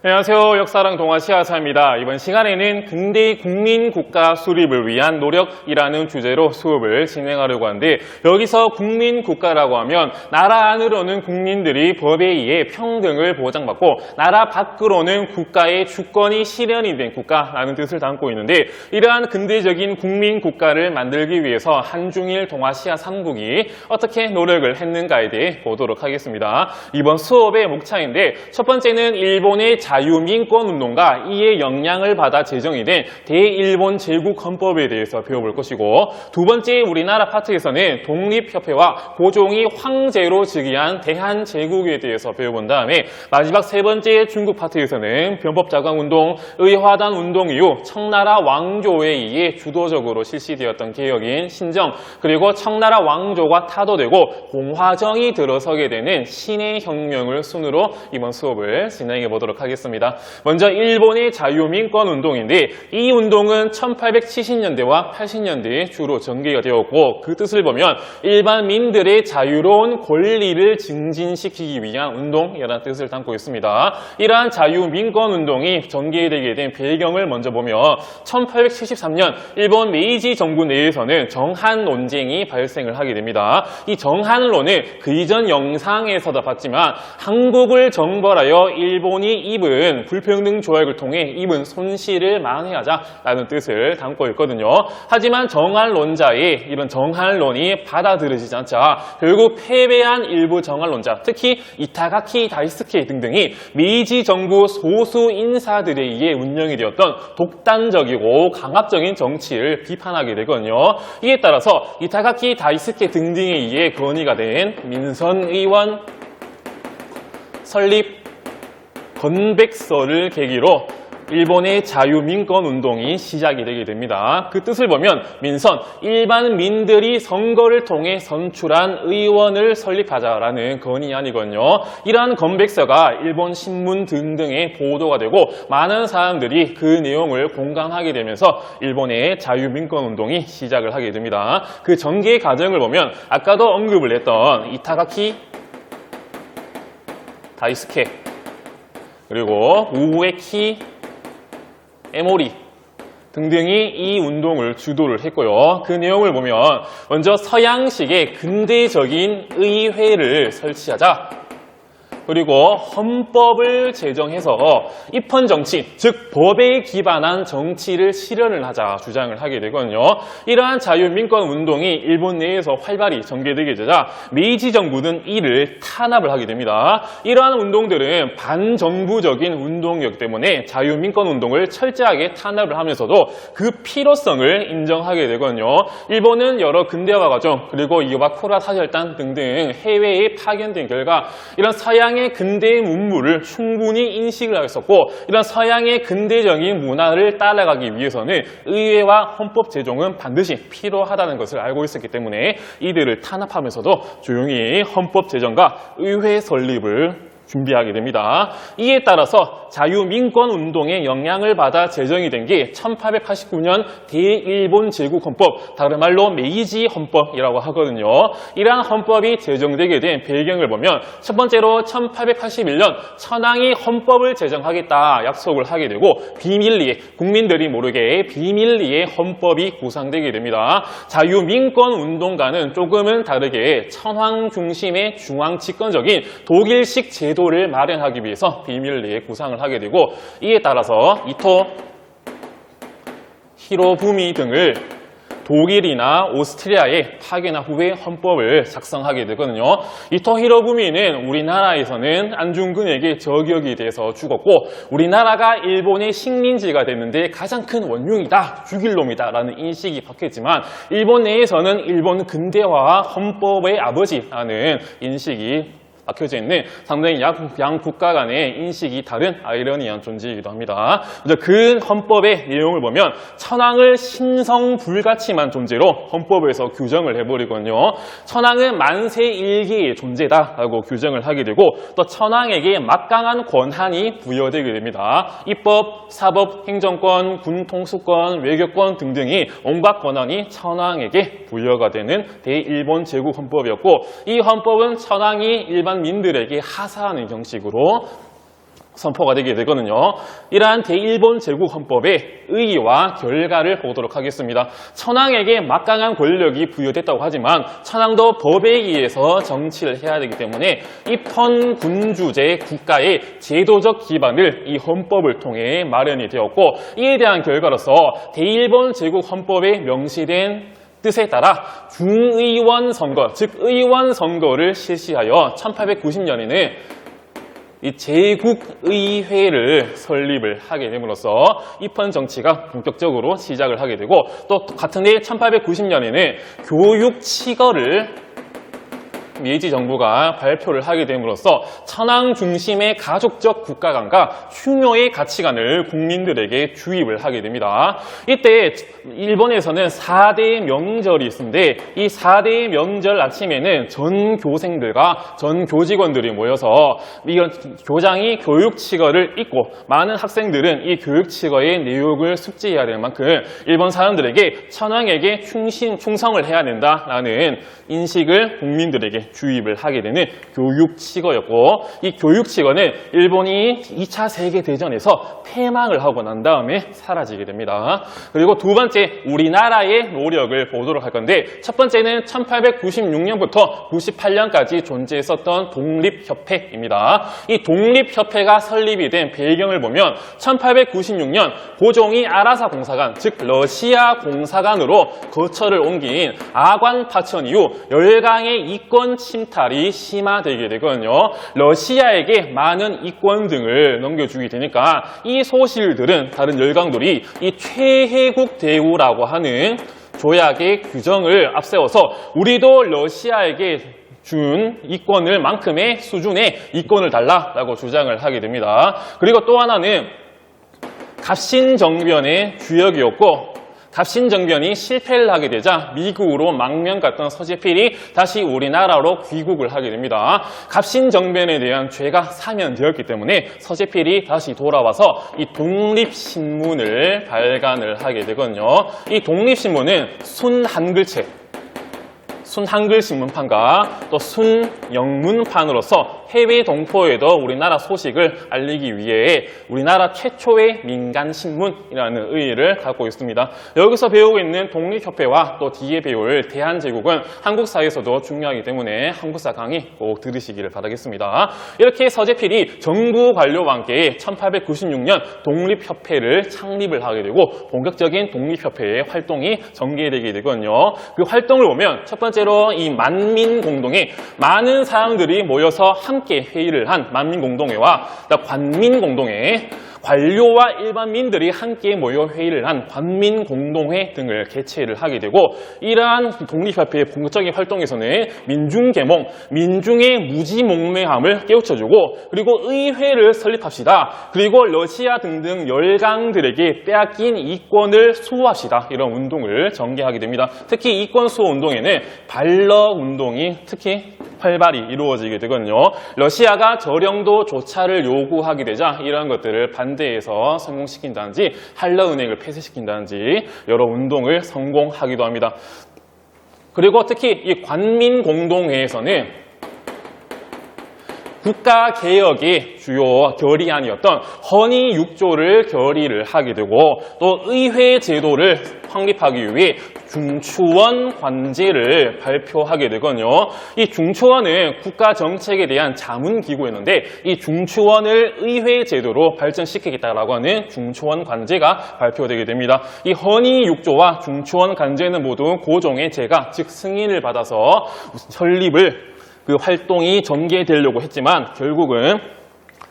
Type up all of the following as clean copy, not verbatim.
안녕하세요. 역사랑 동아시아사입니다. 이번 시간에는 근대 국민국가 수립을 위한 노력이라는 주제로 수업을 진행하려고 하는데, 여기서 국민국가라고 하면 나라 안으로는 국민들이 법에 의해 평등을 보장받고 나라 밖으로는 국가의 주권이 실현이 된 국가라는 뜻을 담고 있는데, 이러한 근대적인 국민국가를 만들기 위해서 한중일 동아시아 3국이 어떻게 노력을 했는가에 대해 보도록 하겠습니다. 이번 수업의 목차인데, 첫 번째는 일본의 자유민권운동과 이에 영향을 받아 제정이 된 대일본 제국헌법에 대해서 배워볼 것이고, 두 번째 우리나라 파트에서는 독립협회와 고종이 황제로 즉위한 대한제국에 대해서 배워본 다음에, 마지막 세 번째 중국 파트에서는 변법자강운동, 의화단운동 이후 청나라 왕조에 의해 주도적으로 실시되었던 개혁인 신정, 그리고 청나라 왕조가 타도되고 공화정이 들어서게 되는 신의 혁명을 순으로 이번 수업을 진행해 보도록 하겠습니다. 먼저 일본의 자유민권운동인데, 이 운동은 1870년대와 80년대에 주로 전개가 되었고, 그 뜻을 보면 일반민들의 자유로운 권리를 증진시키기 위한 운동이라는 뜻을 담고 있습니다. 이러한 자유민권운동이 전개되게 된 배경을 먼저 보면, 1873년 일본 메이지 정부 내에서는 정한 논쟁이 발생을 하게 됩니다. 이 정한론은 그 이전 영상에서도 봤지만 한국을 정벌하여 일본이 입은 불평등 조약을 통해 입은 손실을 만회하자라는 뜻을 담고 있거든요. 하지만 정한론자의 이런 정한론이 받아들여지지 않자 결국 패배한 일부 정한론자, 특히 이타가키 다이스케 등등이 메이지 정부 소수 인사들에 의해 운영이 되었던 독단적이고 강압적인 정치를 비판하게 되거든요. 이에 따라서 이타가키 다이스케 등등에 의해 건의가 된 민선의원 설립 건백서를 계기로 일본의 자유민권운동이 시작이 되게 됩니다. 그 뜻을 보면 민선, 일반 민들이 선거를 통해 선출한 의원을 설립하자라는 건의안이거든요. 이러한 건백서가 일본 신문 등등에 보도가 되고 많은 사람들이 그 내용을 공감하게 되면서 일본의 자유민권운동이 시작을 하게 됩니다. 그 전개 과정을 보면 아까도 언급을 했던 이타가키 다이스케, 그리고 우에키 에모리 등등이 이 운동을 주도를 했고요. 그 내용을 보면 먼저 서양식의 근대적인 의회를 설치하자, 그리고 헌법을 제정해서 입헌정치, 즉 법에 기반한 정치를 실현을 하자 주장을 하게 되거든요. 이러한 자유민권운동이 일본 내에서 활발히 전개되게 되자 메이지 정부는 이를 탄압을 하게 됩니다. 이러한 운동들은 반정부적인 운동이었기 때문에 자유민권운동을 철저하게 탄압을 하면서도 그 필요성을 인정하게 되거든요. 일본은 여러 근대화 과정, 그리고 이와쿠라 사절단 등등 해외에 파견된 결과 이런 서양의 근대의 문물을 충분히 인식을 하였었고, 이런 서양의 근대적인 문화를 따라가기 위해서는 의회와 헌법 제정은 반드시 필요하다는 것을 알고 있었기 때문에 이들을 탄압하면서도 조용히 헌법 제정과 의회 설립을 준비하게 됩니다. 이에 따라서 자유민권운동의 영향을 받아 제정이 된 게 1889년 대일본 제국헌법, 다른 말로 메이지 헌법이라고 하거든요. 이러한 헌법이 제정되게 된 배경을 보면 첫 번째로 1881년 천황이 헌법을 제정하겠다 약속을 하게 되고, 비밀리에, 국민들이 모르게 비밀리에 헌법이 구상되게 됩니다. 자유민권운동과는 조금은 다르게 천황 중심의 중앙집권적인 독일식 제도를 마련하기 위해서 비밀리에 구상을 하게 되고, 이에 따라서 이토 히로부미 등을 독일이나 오스트리아에 파견한 후에 헌법을 작성하게 되거든요. 이토 히로부미는 우리나라에서는 안중근에게 저격이 돼서 죽었고, 우리나라가 일본의 식민지가 됐는데 가장 큰 원흉이다, 죽일 놈이다 라는 인식이 박혔지만, 일본 내에서는 일본 근대화와 헌법의 아버지라는 인식이 박혀져 있는 상당히 양 국가 간의 인식이 다른 아이러니한 존재이기도 합니다. 그 헌법의 내용을 보면 천황을 신성불가침한 존재로 헌법에서 규정을 해버리거든요. 천황은 만세 일기의 존재다라고 규정을 하게 되고, 또 천황에게 막강한 권한이 부여되게 됩니다. 입법, 사법, 행정권, 군 통수권, 외교권 등등이 온갖 권한이 천황에게 부여가 되는 대일본 제국 헌법이었고, 이 헌법은 천황이 일반 민들에게 하사하는 형식으로 선포가 되게 되거든요. 이러한 대일본 제국헌법의 의의와 결과를 보도록 하겠습니다. 천황에게 막강한 권력이 부여됐다고 하지만 천황도 법에 의해서 정치를 해야 되기 때문에 입헌군주제 국가의 제도적 기반을 이 헌법을 통해 마련이 되었고, 이에 대한 결과로서 대일본 제국헌법에 명시된 뜻에 따라 중의원 선거, 즉 의원 선거를 실시하여 1890년에는 이 제국의회를 설립을 하게 됨으로써 입헌 정치가 본격적으로 시작을 하게 되고, 또 같은 해 1890년에는 교육치거를 메이지 정부가 발표를 하게 됨으로써 천황 중심의 가족적 국가관과 충효의 가치관을 국민들에게 주입을 하게 됩니다. 이때 일본에서는 4대 명절이 있는데, 이 4대 명절 아침에는 전 교생들과 전 교직원들이 모여서 이런 교장이 교육치거를 읽고, 많은 학생들은 이 교육치거의 내용을 숙지해야 될 만큼 일본 사람들에게 천황에게 충성을 해야 된다라는 인식을 국민들에게 주입을 하게 되는 교육치거였고, 이 교육치거는 일본이 2차 세계대전에서 패망을 하고 난 다음에 사라지게 됩니다. 그리고 두 번째, 우리나라의 노력을 보도록 할 건데, 첫 번째는 1896년부터 98년까지 존재했었던 독립협회입니다. 이 독립협회가 설립이 된 배경을 보면 1896년 고종이 아라사 공사관, 즉 러시아 공사관으로 거처를 옮긴 아관 파천 이후 열강의 이권 침탈이 심화되게 되거든요. 러시아에게 많은 이권 등을 넘겨주게 되니까 이 소실들은, 다른 열강들이 이 최혜국 대우라고 하는 조약의 규정을 앞세워서 우리도 러시아에게 준 이권을 만큼의 수준의 이권을 달라라고 주장을 하게 됩니다. 그리고 또 하나는 갑신정변의 주역이었고, 갑신정변이 실패를 하게 되자 미국으로 망명 갔던 서재필이 다시 우리나라로 귀국을 하게 됩니다. 갑신정변에 대한 죄가 사면되었기 때문에 서재필이 다시 돌아와서 이 독립신문을 발간을 하게 되거든요. 이 독립신문은 순한글체, 순한글 신문판과 또 순영문판으로서 해외 동포에도 우리나라 소식을 알리기 위해 우리나라 최초의 민간 신문이라는 의의를 갖고 있습니다. 여기서 배우고 있는 독립협회와 또 뒤에 배울 대한제국은 한국사에서도 중요하기 때문에 한국사 강의 꼭 들으시기를 바라겠습니다. 이렇게 서재필이 정부 관료와 함께 1896년 독립협회를 창립을 하게 되고 본격적인 독립협회의 활동이 전개되게 되거든요. 그 활동을 보면 첫 번째로 이 만민공동회, 많은 사람들이 모여서 함께 회의를 한 만민공동회와 관민공동회, 관료와 일반민들이 함께 모여 회의를 한 관민공동회 등을 개최를 하게 되고, 이러한 독립협회의 본격적인 활동에서는 민중계몽, 민중의 무지몽매함을 깨우쳐주고, 그리고 의회를 설립합시다, 그리고 러시아 등등 열강들에게 빼앗긴 이권을 수호합시다, 이런 운동을 전개하게 됩니다. 특히 이권 수호 운동에는 발러 운동이 특히 활발히 이루어지게 되거든요. 러시아가 저령도 조차를 요구하게 되자 이러한 것들을 반대해서 성공시킨다든지 한러은행을 폐쇄시킨다든지 여러 운동을 성공하기도 합니다. 그리고 특히 이 관민공동회에서는 국가개혁의 주요 결의안이었던 헌의 6조를 결의를 하게 되고, 또 의회 제도를 확립하기 위해 중추원 관제를 발표하게 되거든요. 이 중추원은 국가 정책에 대한 자문기구였는데, 이 중추원을 의회 제도로 발전시키겠다라고 하는 중추원 관제가 발표되게 됩니다. 이 헌의 6조와 중추원 관제는 모두 고종의 제가, 즉 승인을 받아서 설립을, 그 활동이 전개되려고 했지만 결국은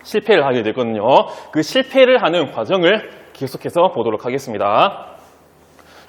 실패를 하게 되거든요. 그 실패를 하는 과정을 계속해서 보도록 하겠습니다.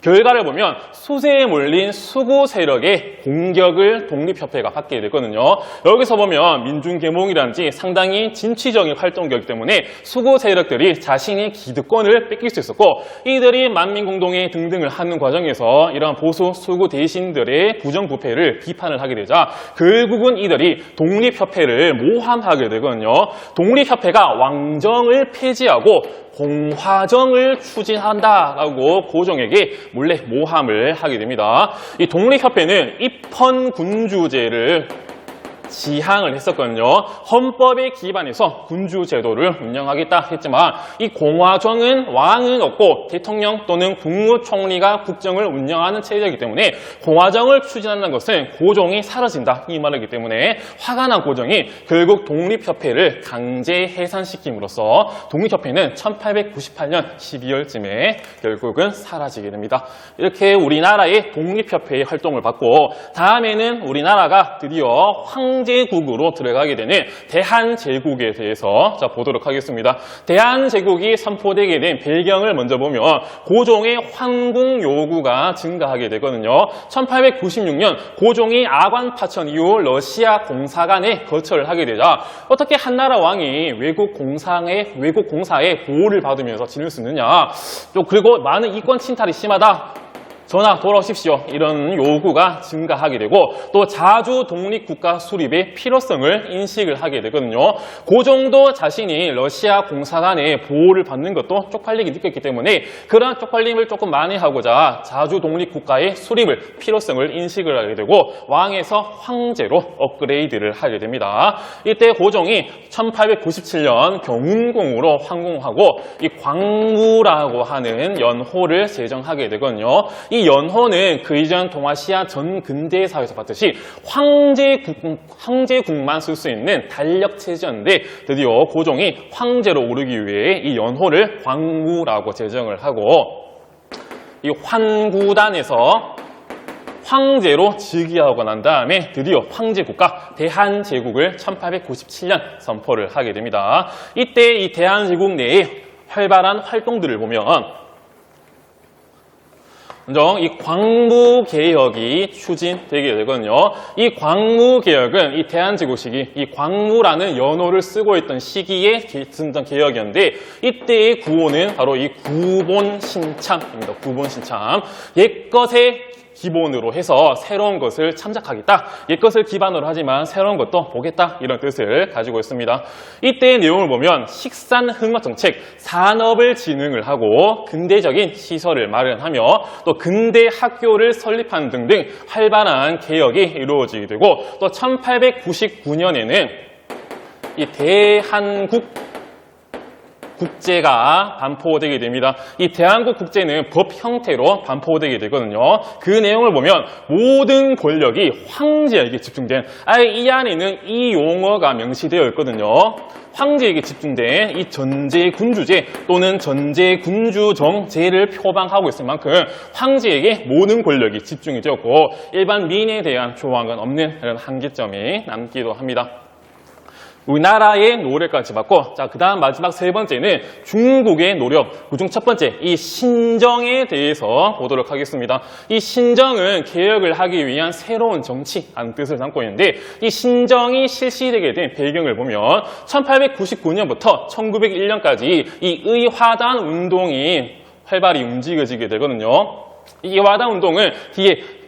결과를 보면 수세에 몰린 수구 세력의 공격을 독립협회가 받게 되거든요. 여기서 보면 민중계몽이라든지 상당히 진취적인 활동이었기 때문에 수구 세력들이 자신의 기득권을 뺏길 수 있었고, 이들이 만민공동회 등등을 하는 과정에서 이러한 보수 수구 대신들의 부정부패를 비판을 하게 되자 결국은 이들이 독립협회를 모함하게 되거든요. 독립협회가 왕정을 폐지하고 공화정을 추진한다라고 고종에게 몰래 모함을 하게 됩니다. 이 독립협회는 입헌군주제를 지향을 했었거든요. 헌법에 기반해서 군주제도를 운영하겠다 했지만 이 공화정은 왕은 없고 대통령 또는 국무총리가 국정을 운영하는 체제이기 때문에 공화정을 추진하는 것은 고종이 사라진다 이 말이기 때문에 화가 난 고종이 결국 독립협회를 강제 해산시킴으로써 독립협회는 1898년 12월쯤에 결국은 사라지게 됩니다. 이렇게 우리나라의 독립협회의 활동을 받고 다음에는 우리나라가 드디어 황제국으로 들어가게 되는 대한제국에 대해서 보도록 하겠습니다. 대한제국이 선포되게 된 배경을 먼저 보면 고종의 황궁 요구가 증가하게 되거든요. 1896년 고종이 아관 파천 이후 러시아 공사관에 거처를 하게 되자 어떻게 한나라 왕이 외국 공사의 보호를 받으면서 지낼 수 있느냐. 또 그리고 많은 이권 침탈이 심하다. 전하 돌아오십시오. 이런 요구가 증가하게 되고 또 자주 독립국가 수립의 필요성을 인식을 하게 되거든요. 고종도 자신이 러시아 공사관의 보호를 받는 것도 쪽팔리게 느꼈기 때문에 그런 쪽팔림을 조금 만회하고자 자주 독립국가의 수립을 필요성을 인식을 하게 되고 왕에서 황제로 업그레이드를 하게 됩니다. 이때 고종이 1897년 경운궁으로 황궁하고 이 광무라고 하는 연호를 제정하게 되거든요. 이 연호는 그 이전 동아시아 전 근대사에서 봤듯이 황제국만 쓸 수 있는 단력 체제였는데 드디어 고종이 황제로 오르기 위해 이 연호를 광무라고 제정을 하고 이 환구단에서 황제로 즉위하고 난 다음에 드디어 황제국가 대한제국을 1897년 선포를 하게 됩니다. 이때 이 대한제국 내에 활발한 활동들을 보면 먼저 이 광무개혁이 추진되게 되거든요. 이 광무개혁은 이 대한제국 시기, 이 광무라는 연호를 쓰고 있던 시기에 있었던 개혁이었는데 이때의 구호는 바로 이 구본신참입니다. 구본신참. 옛것에 기본으로 해서 새로운 것을 참작하겠다. 옛것을 기반으로 하지만 새로운 것도 보겠다. 이런 뜻을 가지고 있습니다. 이때의 내용을 보면 식산흥업정책, 산업을 진흥을 하고 근대적인 시설을 마련하며 또 근대 학교를 설립하는 등등 활발한 개혁이 이루어지게 되고 또 1899년에는 이 대한국 국제가 반포되게 됩니다. 이 대한국 국제는 법 형태로 반포되게 되거든요. 그 내용을 보면 모든 권력이 황제에게 집중된 이 안에는 이 용어가 명시되어 있거든요. 황제에게 집중된 이 전제군주제 또는 전제군주정제를 표방하고 있을 만큼 황제에게 모든 권력이 집중이 되었고 일반 민에 대한 조항은 없는 그런 한계점이 남기도 합니다. 우리나라의 노력까지 받고 그 다음 마지막 세 번째는 중국의 노력, 그중 첫 번째 이 신정에 대해서 보도록 하겠습니다. 이 신정은 개혁을 하기 위한 새로운 정치라는 뜻을 담고 있는데 이 신정이 실시되게 된 배경을 보면 1899년부터 1901년까지 이 의화단 운동이 활발히 움직여지게 되거든요. 이 의화단 운동은 뒤에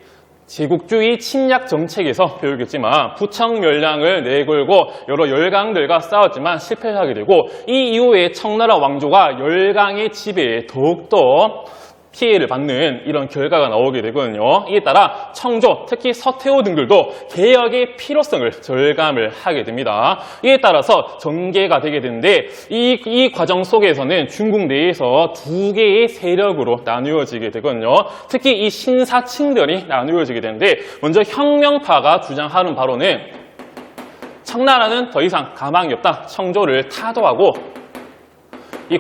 제국주의 침략 정책에서 배우겠지만 부청멸량을 내걸고 여러 열강들과 싸웠지만 실패하게 되고 이 이후에 청나라 왕조가 열강의 지배에 더욱더 피해를 받는 이런 결과가 나오게 되거든요. 이에 따라 청조, 특히 서태후 등들도 개혁의 필요성을 절감을 하게 됩니다. 이에 따라서 전개가 되게 되는데 이 과정 속에서는 중국 내에서 두 개의 세력으로 나누어지게 되거든요. 특히 이 신사층들이 나누어지게 되는데 먼저 혁명파가 주장하는 바로는 청나라는 더 이상 가망이 없다. 청조를 타도하고 이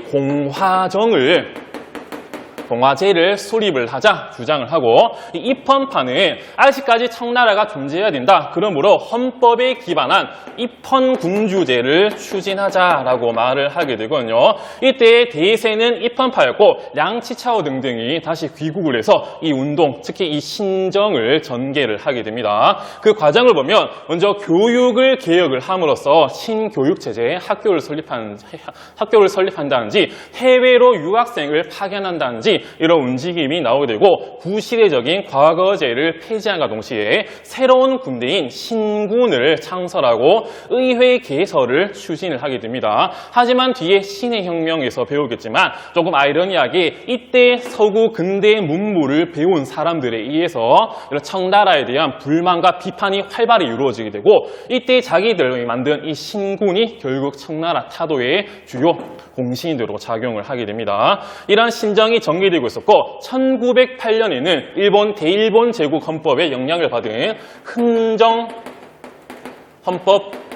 공화제를 수립을 하자 주장을 하고 이 입헌파는 아직까지 청나라가 존재해야 된다. 그러므로 헌법에 기반한 입헌군주제를 추진하자라고 말을 하게 되거든요. 이때 대세는 입헌파였고 량치차오 등등이 다시 귀국을 해서 이 운동, 특히 이 신정을 전개를 하게 됩니다. 그 과정을 보면 먼저 교육을 개혁을 함으로써 신교육체제, 학교를 설립한다든지 해외로 유학생을 파견한다든지 이런 움직임이 나오게 되고 구시대적인 과거제를 폐지함과 동시에 새로운 군대인 신군을 창설하고 의회 개설을 추진을 하게 됩니다. 하지만 뒤에 신의 혁명에서 배우겠지만 조금 아이러니하게 이때 서구 근대 문물을 배운 사람들에 의해서 이런 청나라에 대한 불만과 비판이 활발히 이루어지게 되고 이때 자기들이 만든 이 신군이 결국 청나라 타도의 주요 공신으로 작용을 하게 됩니다. 이러한 신정이 전개되고 있었고 1908년에는 일본 대일본 제국 헌법의 영향을 받은 흥정 헌법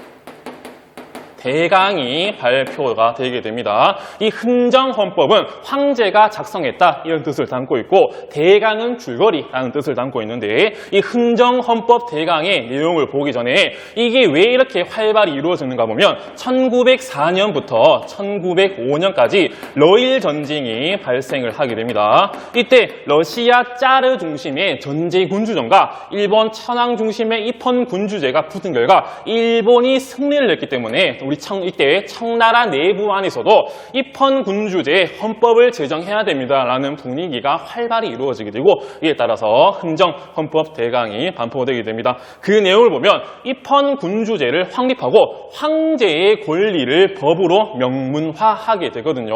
대강이 발표가 되게 됩니다. 이 흥정헌법은 황제가 작성했다 이런 뜻을 담고 있고 대강은 줄거리라는 뜻을 담고 있는데 이 흥정헌법 대강의 내용을 보기 전에 이게 왜 이렇게 활발히 이루어지는가 보면 1904년부터 1905년까지 러일 전쟁이 발생을 하게 됩니다. 이때 러시아 짜르 중심의 전제 군주정과 일본 천황 중심의 입헌 군주제가 붙은 결과 일본이 승리를 했기 때문에 이때 청나라 내부 안에서도 입헌 군주제 헌법을 제정해야 됩니다라는 분위기가 활발히 이루어지게 되고 이에 따라서 흥정 헌법 대강이 반포되게 됩니다. 그 내용을 보면 입헌 군주제를 확립하고 황제의 권리를 법으로 명문화하게 되거든요.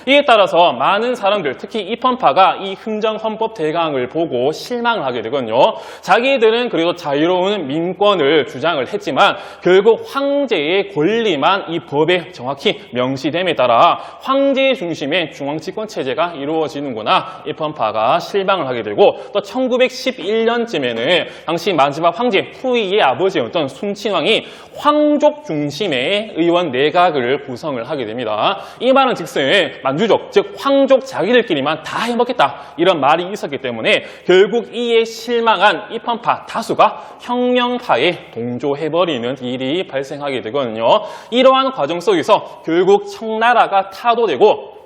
이에 따라서 많은 사람들, 특히 입헌파가 이 흥정 헌법 대강을 보고 실망을 하게 되거든요. 자기들은 그래도 자유로운 민권을 주장을 했지만 결국 황제의 권리만 이 법에 정확히 명시됨에 따라 황제 중심의 중앙집권 체제가 이루어지는구나 입헌파가 실망을 하게 되고 또 1911년쯤에는 당시 마지막 황제 후이의 아버지였던 순친왕이 황족 중심의 의원 내각을 구성을 하게 됩니다. 이 말은 즉슨 만주족, 즉 황족 자기들끼리만 다 해먹겠다 이런 말이 있었기 때문에 결국 이에 실망한 입헌파 다수가 혁명파에 동조해버리는 일이 발생하게 되거든요. 이러한 과정 속에서 결국 청나라가 타도되고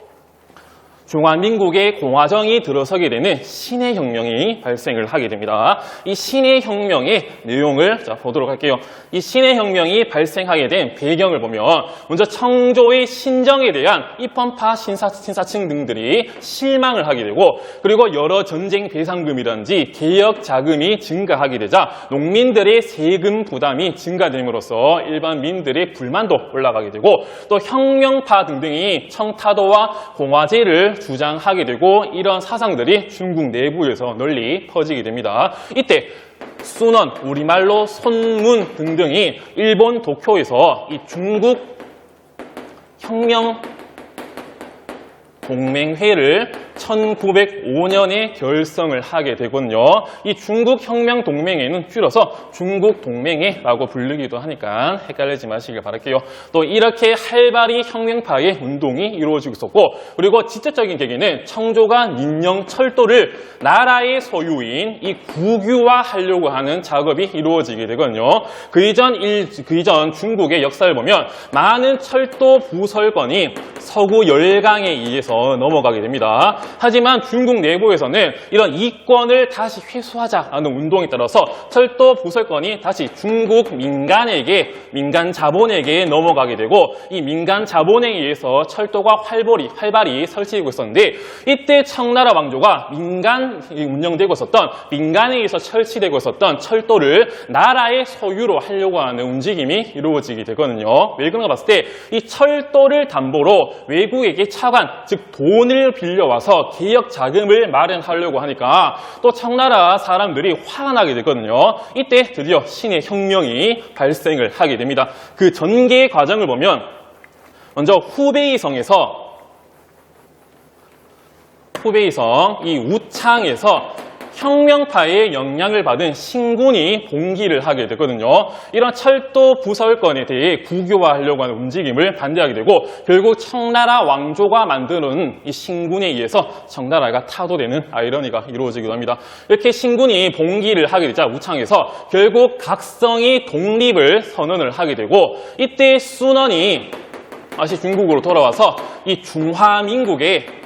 중화민국의 공화정이 들어서게 되는 신의 혁명이 발생을 하게 됩니다. 이 신의 혁명의 내용을 보도록 할게요. 이 신의 혁명이 발생하게 된 배경을 보면 먼저 청조의 신정에 대한 입헌파 신사층 등들이 실망을 하게 되고 그리고 여러 전쟁 배상금이라든지 개혁 자금이 증가하게 되자 농민들의 세금 부담이 증가됨으로써 일반 민들의 불만도 올라가게 되고 또 혁명파 등등이 청타도와 공화제를 주장하게 되고 이런 사상들이 중국 내부에서 널리 퍼지게 됩니다. 이때 순원, 우리말로 손문 등등이 일본 도쿄에서 이 중국 혁명 동맹회를 1905년에 결성을 하게 되거든요. 이 중국혁명동맹회는 줄여서 중국동맹회라고 부르기도 하니까 헷갈리지 마시길 바랄게요. 또 이렇게 활발히 혁명파의 운동이 이루어지고 있었고 그리고 직접적인 계기는 청조가 민영철도를 나라의 소유인 이 국유화하려고 하는 작업이 이루어지게 되거든요. 그 이전 중국의 역사를 보면 많은 철도 부설권이 서구 열강에 의해서 넘어가게 됩니다. 하지만 중국 내부에서는 이런 이권을 다시 회수하자라는 운동에 따라서 철도 부설권이 다시 중국 민간 자본에게 넘어가게 되고 이 민간 자본에 의해서 철도가 활발히 설치되고 있었는데 이때 청나라 왕조가 운영되고 있었던 민간에 의해서 설치되고 있었던 철도를 나라의 소유로 하려고 하는 움직임이 이루어지게 되거든요. 왜 그런가 봤을 때 이 철도를 담보로 외국에게 차관, 즉 돈을 빌려와서 개혁 자금을 마련하려고 하니까 또 청나라 사람들이 화가 나게 되거든요. 이때 드디어 신의 혁명이 발생을 하게 됩니다. 그 전개 과정을 보면 먼저 후베이성 이 우창에서 혁명파의 영향을 받은 신군이 봉기를 하게 되거든요. 이런 철도 부설권에 대해 국유화하려고 하는 움직임을 반대하게 되고 결국 청나라 왕조가 만드는 이 신군에 의해서 청나라가 타도되는 아이러니가 이루어지기도 합니다. 이렇게 신군이 봉기를 하게 되자 우창에서 결국 각성이 독립을 선언을 하게 되고 이때 순원이 다시 중국으로 돌아와서 이 중화민국의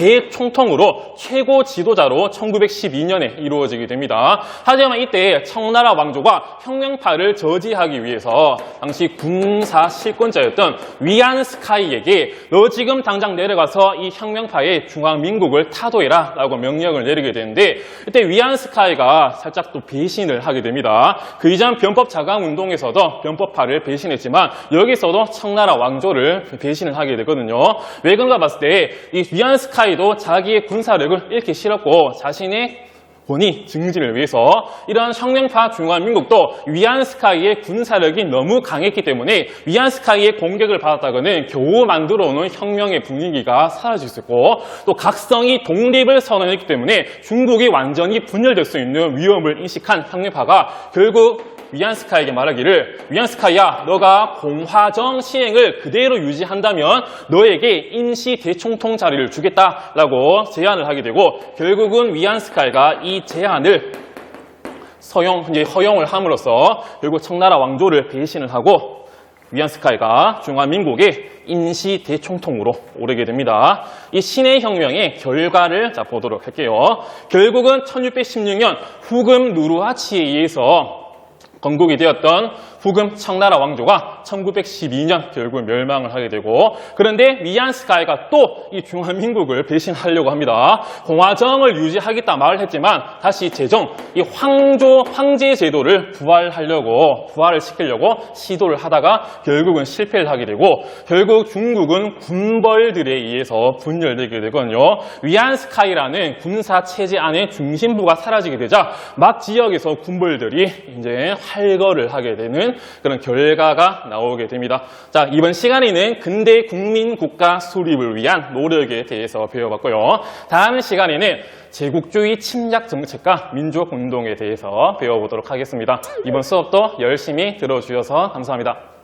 대총통으로 최고 지도자로 1912년에 이루어지게 됩니다. 하지만 이때 청나라 왕조가 혁명파를 저지하기 위해서 당시 군사 실권자였던 위안스카이에게 너 지금 당장 내려가서 이 혁명파의 중화민국을 타도해라 라고 명령을 내리게 되는데, 이때 위안스카이가 살짝 또 배신을 하게 됩니다. 그 이전 변법 자강 운동에서도 변법파를 배신했지만 여기서도 청나라 왕조를 배신을 하게 되거든요. 왜 그런가 봤을 때 이 위안스카이도 자기의 군사력을 잃기 싫었고 자신의 권위 증진을 위해서 이러한 혁명파 중화민국도 위안스카이의 군사력이 너무 강했기 때문에 위안스카이의 공격을 받았다가는 겨우 만들어오는 혁명의 분위기가 사라질 수 있고, 또 각성이 독립을 선언했기 때문에 중국이 완전히 분열될 수 있는 위험을 인식한 혁명파가 결국 위안스카이에게 말하기를, 위안스카이야, 너가 공화정 시행을 그대로 유지한다면 너에게 임시 대총통 자리를 주겠다라고 제안을 하게 되고, 결국은 위안스카이가 이 제안을 허용을 함으로써 결국 청나라 왕조를 배신을 하고 위안스카이가 중화민국의 임시 대총통으로 오르게 됩니다. 이 신의 혁명의 결과를 보도록 할게요. 결국은 1616년 후금 누르하치에 의해서 건국이 되었던 후금 청나라 왕조가 1912년 결국 멸망을 하게 되고, 그런데 위안스카이가 또 이 중화민국을 배신하려고 합니다. 공화정을 유지하겠다 말을 했지만 다시 이 황제 제도를 부활을 시키려고 시도를 하다가 결국은 실패를 하게 되고, 결국 중국은 군벌들에 의해서 분열되게 되거든요. 위안스카이라는 군사 체제 안에 중심부가 사라지게 되자 막 지역에서 군벌들이 이제 활거를 하게 되는 그런 결과가 나오게 됩니다. 자, 이번 시간에는 근대 국민국가 수립을 위한 노력에 대해서 배워봤고요. 다음 시간에는 제국주의 침략 정책과 민족운동에 대해서 배워보도록 하겠습니다. 이번 수업도 열심히 들어주셔서 감사합니다.